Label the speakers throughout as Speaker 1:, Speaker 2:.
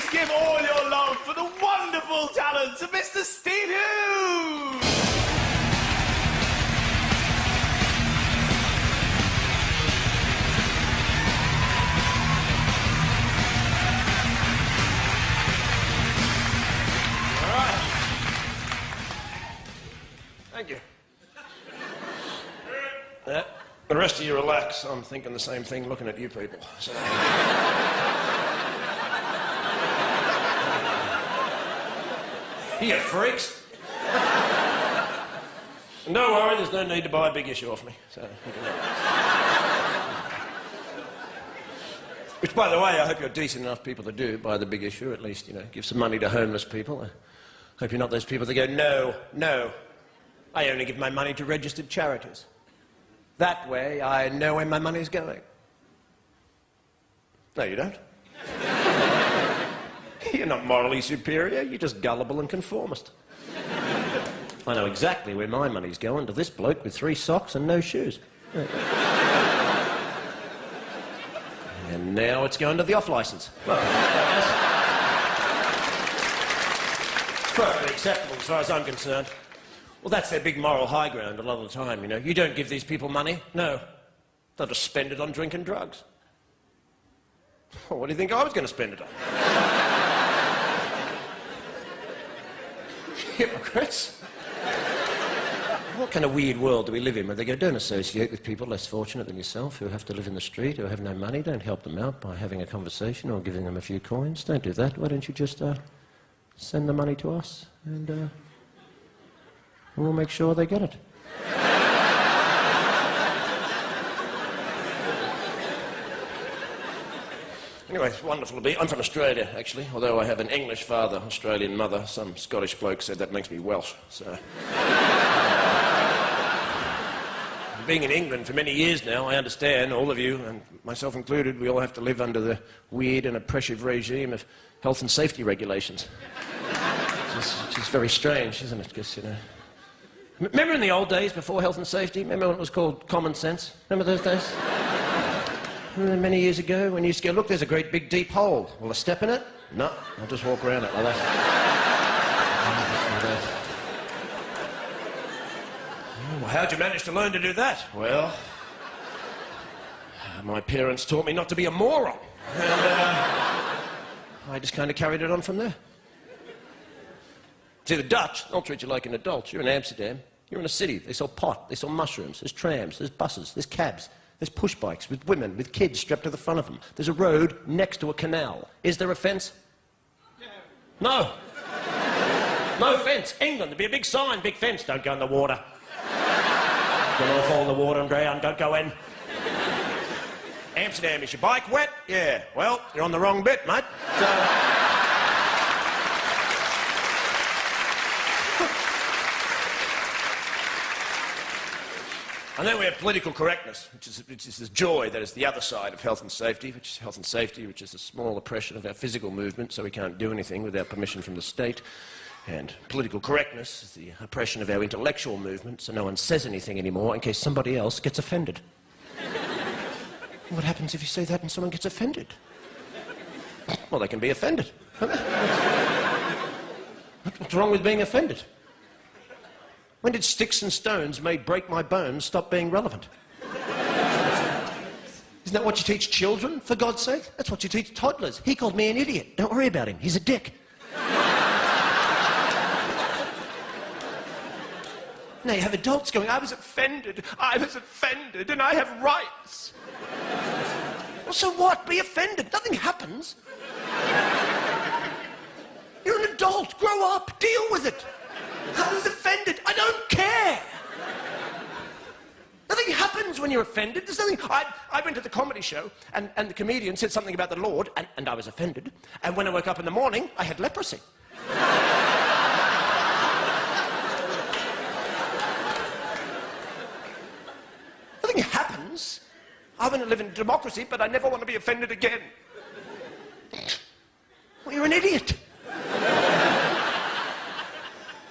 Speaker 1: Please give all your love for the wonderful talents of Mr. Steve Hughes!
Speaker 2: All right. Thank you. The rest of you relax. I'm thinking the same thing looking at you people. So. You freaks. And don't worry, there's no need to buy a big issue off me. So, which, by the way, I hope you're decent enough people to do buy the big issue, at least, you know, give some money to homeless people. I hope you're not those people that go, no, no, I only give my money to registered charities. That way, I know where my money's going. No, you don't. You're not morally superior, you're just gullible and conformist. I know exactly where my money's going, to this bloke with 3 socks and no shoes. And now it's going to the off-licence. Well, it's perfectly acceptable as far as I'm concerned. Well, that's their big moral high ground a lot of the time, you know. You don't give these people money. No. They'll just spend it on drink and drugs. Well, what do you think I was going to spend it on? Hypocrites. What kind of weird world do we live in where they go, don't associate with people less fortunate than yourself who have to live in the street, who have no money, don't help them out by having a conversation or giving them a few coins. Don't do that. Why don't you just send the money to us and we'll make sure they get it. Anyway, it's wonderful to be. I'm from Australia, actually, although I have an English father, Australian mother. Some Scottish bloke said that makes me Welsh, so... Being in England for many years now, I understand, all of you, and myself included, we all have to live under the weird and oppressive regime of health and safety regulations. Which is very strange, isn't it? Because, you know... Remember in the old days, before health and safety? Remember when it was called common sense? Remember those days? Remember many years ago when you used to go, look, there's a great big deep hole. Will I step in it? No, I'll just walk around it like that. Well, how'd you manage to learn to do that? Well, my parents taught me not to be a moron. And I just kind of carried it on from there. See, the Dutch, they'll treat you like an adult. You're in Amsterdam, you're in a city. They sell pot, they sell mushrooms, there's trams, there's buses, there's cabs, there's push bikes with women, with kids strapped to the front of them. There's a road next to a canal. Is there a fence? No. No fence. England, there'd be a big sign, big fence. Don't go in the water. Don't all fall in the water and drown. Don't go in. Amsterdam, is your bike wet? Yeah. Well, you're on the wrong bit, mate. So... And then we have political correctness, which is the joy that is the other side of health and safety, which is health and safety, which is a small oppression of our physical movement, so we can't do anything without permission from the state. And political correctness is the oppression of our intellectual movement, so no one says anything anymore in case somebody else gets offended. What happens if you say that and someone gets offended? Well, they can be offended. What's wrong with being offended? When did sticks and stones may break my bones stop being relevant? Isn't that what you teach children, for God's sake? That's what you teach toddlers. He called me an idiot. Don't worry about him. He's a dick. Now you have adults going, I was offended, and I have rights. Well, so what? Be offended. Nothing happens. You're an adult. Grow up. Deal with it. I was offended. I don't care. Nothing happens when you're offended. There's nothing... I went to the comedy show, and the comedian said something about the Lord, and I was offended. And when I woke up in the morning, I had leprosy. Nothing happens. I want to live in democracy, but I never want to be offended again. Well, you're an idiot.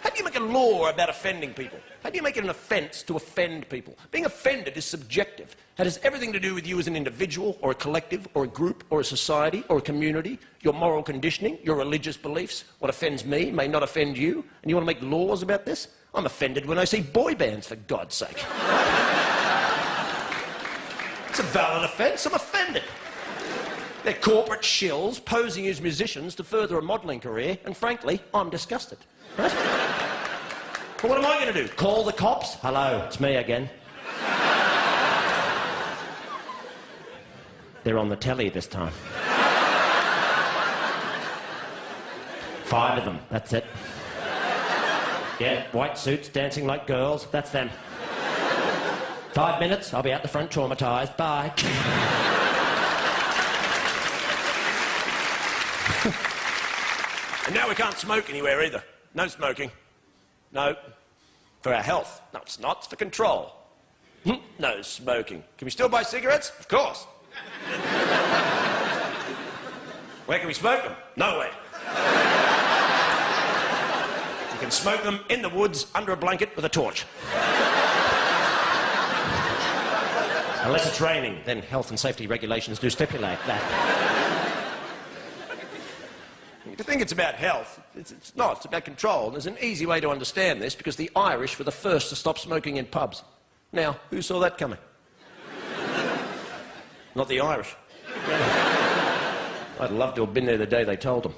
Speaker 2: How do you make a law about offending people? How do you make it an offence to offend people? Being offended is subjective. It has everything to do with you as an individual, or a collective, or a group, or a society, or a community, your moral conditioning, your religious beliefs. What offends me may not offend you, and you want to make laws about this? I'm offended when I see boy bands, for God's sake. It's a valid offence. I'm offended. They're corporate shills posing as musicians to further a modelling career, and frankly, I'm disgusted. Right? But what am I going to do? Call the cops? Hello, it's me again. They're on the telly this time. 5 of them, that's it. Yeah, white suits dancing like girls, that's them. 5 minutes, I'll be out the front traumatised. Bye. And now we can't smoke anywhere either. No smoking. No. For our health. No, it's not. It's for control. No smoking. Can we still buy cigarettes? Of course. Where can we smoke them? Nowhere. You can smoke them in the woods under a blanket with a torch. Unless it's raining, then health and safety regulations do stipulate that. To think it's about health, it's not. It's about control. And there's an easy way to understand this, because the Irish were the first to stop smoking in pubs. Now, who saw that coming? Not the Irish. I'd love to have been there the day they told them.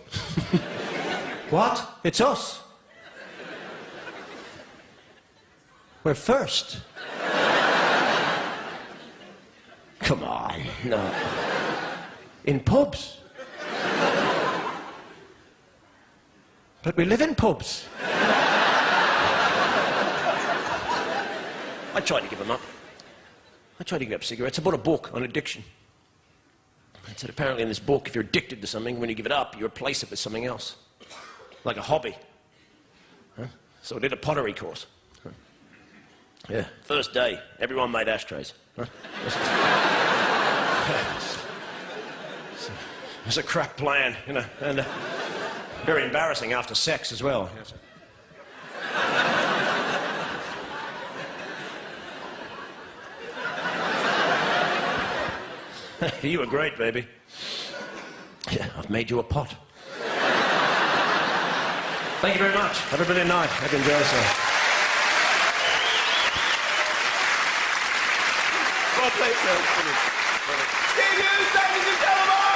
Speaker 2: What? It's us. We're first. Come on, no. In pubs. But we live in pubs. I tried to give them up. I tried to give up cigarettes. I bought a book on addiction. It said apparently in this book, if you're addicted to something, when you give it up, you replace it with something else. Like a hobby. Huh? So I did a pottery course. Huh? Yeah, first day, everyone made ashtrays. Huh? It was a crap plan, you know, and very embarrassing after sex as well. You were great, baby. Yeah, I've made you a pot. Thank you very much. Have a brilliant night. Hope you enjoy yourself.
Speaker 1: Well played, sir. Steve Hughes, ladies and gentlemen!